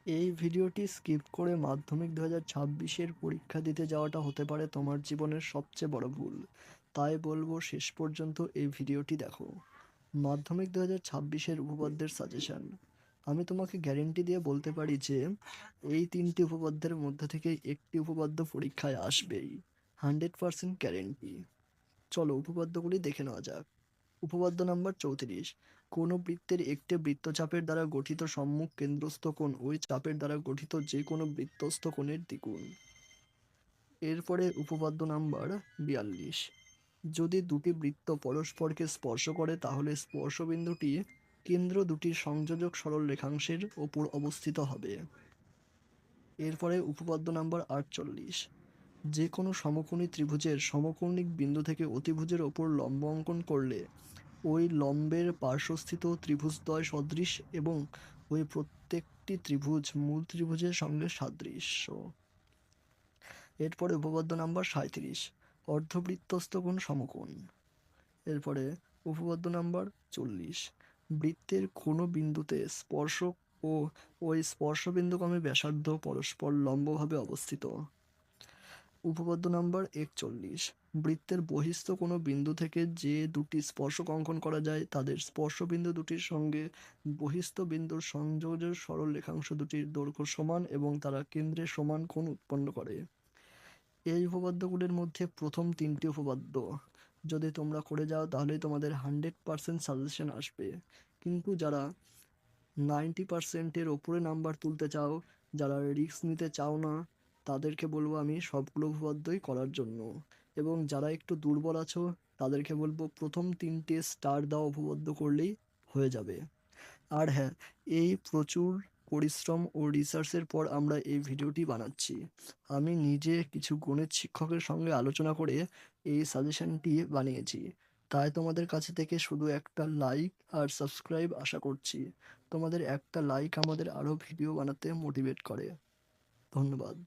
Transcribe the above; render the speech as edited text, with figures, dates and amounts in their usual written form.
এই ভিডিওটি স্কিপ করে মাধ্যমিক 2026-এর পরীক্ষা দিতে যাওয়াটা হতে পারে তোমার জীবনের সবচেয়ে বড় ভুল। তাই বলবো শেষ পর্যন্ত এই ভিডিওটি দেখো। মাধ্যমিক 2026-এর উপপাদ্যের সাজেশন। আমি তোমাকে গ্যারেন্টি দিয়ে বলতে পারি যে এই তিনটি উপপাদ্যের মধ্যে থেকে একটি উপপাদ্য পরীক্ষায় আসবেই। 100% গ্যারেন্টি। চলো উপপাদ্যগুলি দেখে নেওয়া যাক। উপপাদ্য নাম্বার 34। কোনো বৃত্তের একটি বৃত্তচাপের দ্বারা গঠিত সম্মুখ কেন্দ্রস্থ কোণ ওই চাপের দ্বারা গঠিত যে কোনো বৃত্তস্থ কোণের দ্বিগুণ। এরপরে উপপাদ্য নাম্বার 42। যদি দুটি বৃত্ত পরস্পরকে স্পর্শ করে তাহলে স্পর্শবিন্দুটি কেন্দ্র দুটির সংযোজক সরল রেখাংশের ওপর অবস্থিত হবে। এরপরে উপপাদ্য নাম্বার 48। যে কোনো সমকোণী ত্রিভুজের সমকৌণিক বিন্দু থেকে অতিভুজের ওপর লম্ব অঙ্কন করলে ওই লম্বের পার্শ্বস্থিত ত্রিভুজদ্বয় সদৃশ এবং ওই প্রত্যেকটি ত্রিভুজ মূল ত্রিভুজের সঙ্গে সাদৃশ্য। এরপরে উপপাদ্য নাম্বার 37। অর্ধবৃত্তস্থ কোণ সমকোণ। এরপরে উপপাদ্য নাম্বার 40। বৃত্তের কোনো বিন্দুতে স্পর্শক ও ওই স্পর্শবিন্দুগামী ব্যাসার্ধ পরস্পর লম্বভাবে অবস্থিত। উপপাদ্য নাম্বার 41। বৃত্তের বহিস্থ কোনো বিন্দু থেকে যে দুটি স্পর্শক অঙ্কন করা যায় তাদের স্পর্শবিন্দু দুটির সঙ্গে বহিস্থ বিন্দুর সংযোগের সরল রেখাংশ দুটির দৈর্ঘ্য সমান এবং তারা কেন্দ্রে সমান কোণ উৎপন্ন করে। এই উপপাদ্যগুলির মধ্যে প্রথম তিনটি উপপাদ্য যদি তোমরা করে যাও তাহলেই তোমাদের 100% সাজেশন আসবে। কিন্তু যারা 90%-এর ওপরে নাম্বার তুলতে চাও, যারা রিস্ক নিতে চাও না, তাদেরকে বলবো আমি সবগুলো উপপাদ্যই করার জন্য। এবং যারা একটু দুর্বল আছো তাদেরকে বলবো প্রথম তিনটে স্টার দেওয়া উপপাদ্য করলেই হয়ে যাবে। আর হ্যাঁ, এই প্রচুর পরিশ্রম ও রিসার্চের পর আমরা এই ভিডিওটি বানাচ্ছি। আমি নিজে কিছু গণিত শিক্ষকের সঙ্গে আলোচনা করে এই সাজেশনটি বানিয়েছি। তাই তোমাদের কাছে থেকে শুধু একটা লাইক আর সাবস্ক্রাইব আশা করছি। তোমাদের একটা লাইক আমাদের আরও ভিডিও বানাতে মোটিভেট করে। ধন্যবাদ।